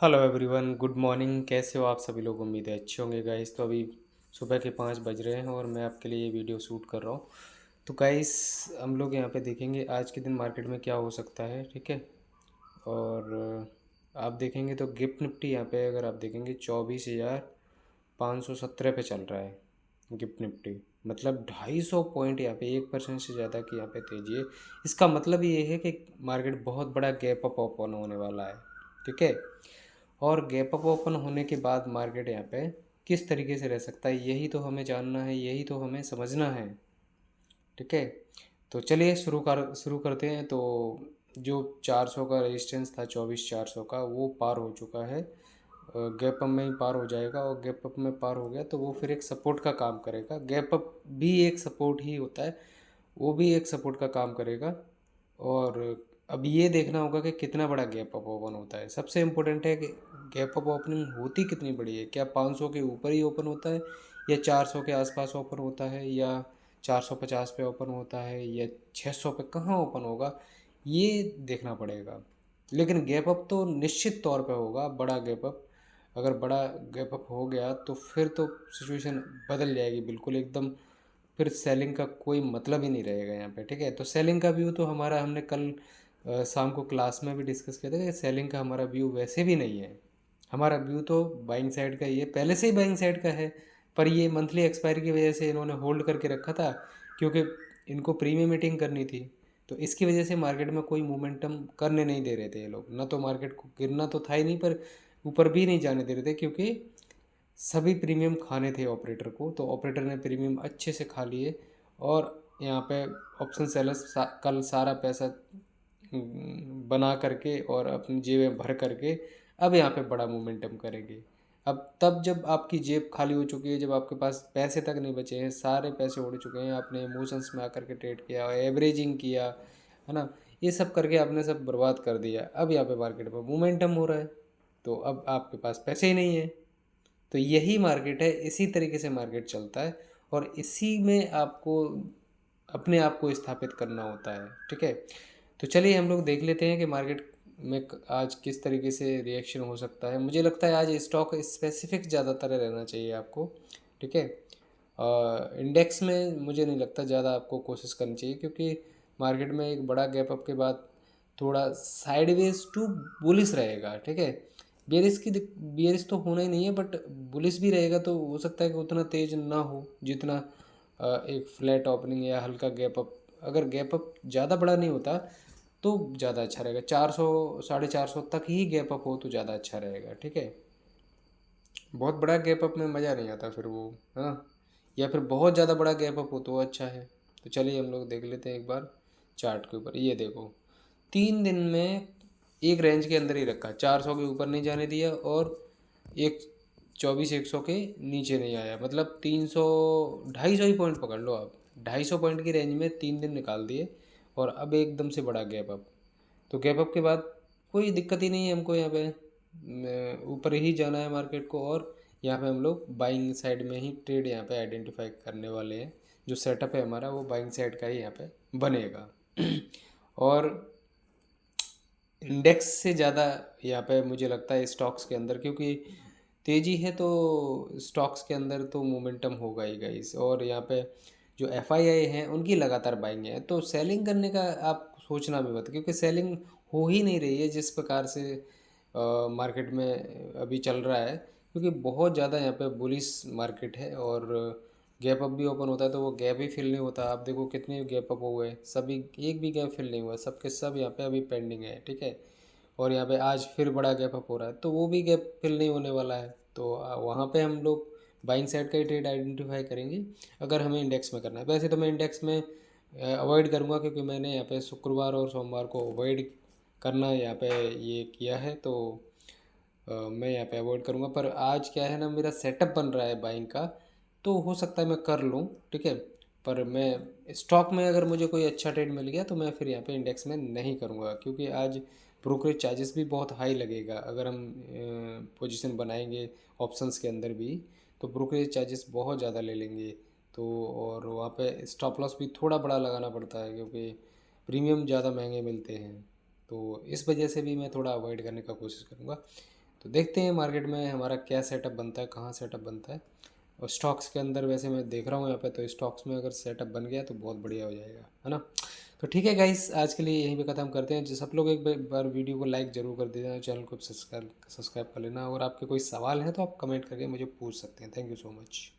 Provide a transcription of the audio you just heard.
Hello everyone, good morning. कैसे हो आप सभी लोग? उम्मीद है अच्छे होंगे गाइस। तो अभी सुबह के 5 बज रहे हैं और मैं आपके लिए ये वीडियो शूट कर रहा हूँ। तो गाइस, हम लोग यहाँ पे देखेंगे आज के दिन मार्केट में क्या हो सकता है, ठीक है। और आप देखेंगे तो गिफ्ट निफ्टी यहाँ पे अगर आप देखेंगे 24,517 पे चल रहा है गिफ्ट निफ्टी। मतलब 250 पॉइंट यहाँ पे 1% से ज़्यादा की यहाँ पे तेजी है। इसका मतलब ये है कि मार्केट बहुत बड़ा गैप अप ओपन होने वाला है, ठीक है। और गैप अप ओपन होने के बाद मार्केट यहाँ पे किस तरीके से रह सकता है, यही तो हमें जानना है, यही तो हमें समझना है, ठीक है। तो चलिए शुरू करते हैं। तो जो 400 का रेजिस्टेंस था, 24,400 का, वो पार हो चुका है। गैप अप में ही पार हो जाएगा और गैप अप में पार हो गया तो वो फिर एक सपोर्ट का काम करेगा। गैप अप भी एक सपोर्ट ही होता है, वो भी एक सपोर्ट का काम करेगा। और अब ये देखना होगा कि कितना बड़ा गैप अप ओपन होता है। सबसे इम्पोर्टेंट है कि गैप अप ओपनिंग होती कितनी बड़ी है। क्या 500 के ऊपर ही ओपन होता है, या 400 के आसपास ओपन होता है, या 450 पे ओपन होता है, या 600 पे कहाँ ओपन होगा, ये देखना पड़ेगा। लेकिन गैप अप तो निश्चित तौर पे होगा, बड़ा गैप अप। अगर बड़ा गैप अप हो गया तो फिर तो सिचुएशन बदल जाएगी बिल्कुल एकदम। फिर सेलिंग का कोई मतलब ही नहीं रहेगा यहाँ पे, ठीक है। तो सेलिंग का व्यू तो हमारा, हमने कल शाम को क्लास में भी डिस्कस किया था कि सेलिंग का हमारा व्यू वैसे भी नहीं है। हमारा व्यू तो बाइंग साइड का ही है, पहले से ही बाइंग साइड का है। पर ये मंथली एक्सपायरी की वजह से इन्होंने होल्ड करके रखा था, क्योंकि इनको प्रीमियम मीटिंग करनी थी। तो इसकी वजह से मार्केट में कोई मोमेंटम करने नहीं दे रहे थे ये लोग। ना तो मार्केट को गिरना तो था ही नहीं, पर ऊपर भी नहीं जाने दे रहे थे, क्योंकि सभी प्रीमियम खाने थे ऑपरेटर को। तो ऑपरेटर ने प्रीमियम अच्छे से खा लिए। और यहाँ पे ऑप्शन सेलर्स कल सारा पैसा बना करके और अपनी जेब में भर करके अब यहाँ पे बड़ा मोमेंटम करेंगे। अब तब जब आपकी जेब खाली हो चुकी है, जब आपके पास पैसे तक नहीं बचे हैं, सारे पैसे उड़ चुके हैं, आपने इमोशंस में आकर के ट्रेड किया, एवरेजिंग किया, है ना, ये सब करके आपने सब बर्बाद कर दिया। अब यहाँ पे मार्केट में मोमेंटम हो रहा है, तो अब आपके पास पैसे ही नहीं है। तो यही मार्केट है, इसी तरीके से मार्केट चलता है। और इसी में आपको अपने आप को स्थापित करना होता है, ठीक है। तो चलिए हम लोग देख लेते हैं कि मार्केट में आज किस तरीके से रिएक्शन हो सकता है। मुझे लगता है आज स्टॉक स्पेसिफिक ज़्यादातर रहना चाहिए आपको, ठीक है। इंडेक्स में मुझे नहीं लगता ज़्यादा आपको कोशिश करनी चाहिए, क्योंकि मार्केट में एक बड़ा गैप अप के बाद थोड़ा साइडवेज टू बुलिश रहेगा, ठीक है। बेरिश तो होना ही नहीं है, बट बुलिश भी रहेगा तो हो सकता है कि उतना तेज ना हो जितना एक फ्लैट ओपनिंग या हल्का गैप अप। अगर गैप अप ज़्यादा बड़ा नहीं होता तो ज़्यादा अच्छा रहेगा। 400 450 तक ही गैप अप हो तो ज़्यादा अच्छा रहेगा, ठीक है। बहुत बड़ा गैप अप में मज़ा नहीं आता फिर वो, है ना। या फिर बहुत ज़्यादा बड़ा गैप अप हो तो वो अच्छा है। तो चलिए हम लोग देख लेते हैं एक बार चार्ट के ऊपर। ये देखो, 3 दिन में एक रेंज के अंदर ही रखा, 400 के ऊपर नहीं जाने दिया और एक 24,100 के नीचे नहीं आया। मतलब 300 250 ही पॉइंट पकड़ लो आप। 250 पॉइंट की रेंज में 3 दिन निकाल दिए और अब एकदम से बड़ा गैप अप। तो गैप अप के बाद कोई दिक्कत ही नहीं है हमको। यहाँ पे ऊपर ही जाना है मार्केट को, और यहाँ पे हम लोग बाइंग साइड में ही ट्रेड यहाँ पे आइडेंटिफाई करने वाले हैं। जो सेटअप है हमारा वो बाइंग साइड का ही यहाँ पे बनेगा। और इंडेक्स से ज़्यादा यहाँ पे मुझे लगता है स्टॉक्स के अंदर, क्योंकि तेज़ी है तो स्टॉक्स के अंदर तो मोमेंटम होगा ही गाइस। और यहाँ पे जो एफआईआई हैं उनकी लगातार बाइंग है, तो सेलिंग करने का आप सोचना भी मत, क्योंकि सेलिंग हो ही नहीं रही है जिस प्रकार से मार्केट में अभी चल रहा है। क्योंकि बहुत ज़्यादा यहाँ पे बुलिश मार्केट है, और गैप अप भी ओपन होता है तो वो गैप ही फिल नहीं होता। आप देखो कितने गैप अप हुए, सभी एक भी गैप फिल नहीं हुआ, सब के सब यहाँ पे अभी पेंडिंग है, ठीक है। और यहाँ पे आज फिर बड़ा गैप अप हो रहा है तो वो भी गैप फिल नहीं होने वाला है। तो वहाँ पे हम लोग बाइंग साइड का ही ट्रेड आइडेंटिफाई करेंगे अगर हमें इंडेक्स में करना है। वैसे तो मैं इंडेक्स में अवॉइड करूँगा, क्योंकि मैंने यहाँ पे शुक्रवार और सोमवार को अवॉइड करना यहाँ पे ये किया है। तो मैं यहाँ पे अवॉइड करूँगा। पर आज क्या है ना, मेरा सेटअप बन रहा है बाइंग का, तो हो सकता है मैं कर लूँ, ठीक है। पर मैं स्टॉक में अगर मुझे कोई अच्छा ट्रेड मिल गया तो मैं फिर यहाँ पे इंडेक्स में नहीं करूँगा, क्योंकि आज ब्रोकरेज चार्जेस भी बहुत हाई लगेगा। अगर हम पोजीशन बनाएंगे ऑप्शंस के अंदर भी तो ब्रोकरेज चार्जेस बहुत ज़्यादा ले लेंगे। तो और वहाँ पे स्टॉप लॉस भी थोड़ा बड़ा लगाना पड़ता है, क्योंकि प्रीमियम ज़्यादा महंगे मिलते हैं। तो इस वजह से भी मैं थोड़ा अवॉइड करने का कोशिश करूँगा। तो देखते हैं मार्केट में हमारा क्या सेटअप बनता है, कहाँ सेटअप बनता है। और स्टॉक्स के अंदर वैसे मैं देख रहा हूँ यहाँ पे, तो स्टॉक्स में अगर सेटअप बन गया तो बहुत बढ़िया हो जाएगा, है ना। तो ठीक है गाइस, आज के लिए यहीं पे ख़त्म करते हैं। जो सब लोग एक बार वीडियो को लाइक ज़रूर कर देना, चैनल को सब्सक्राइब कर लेना, और आपके कोई सवाल है तो आप कमेंट करके मुझे पूछ सकते हैं। Thank you so much.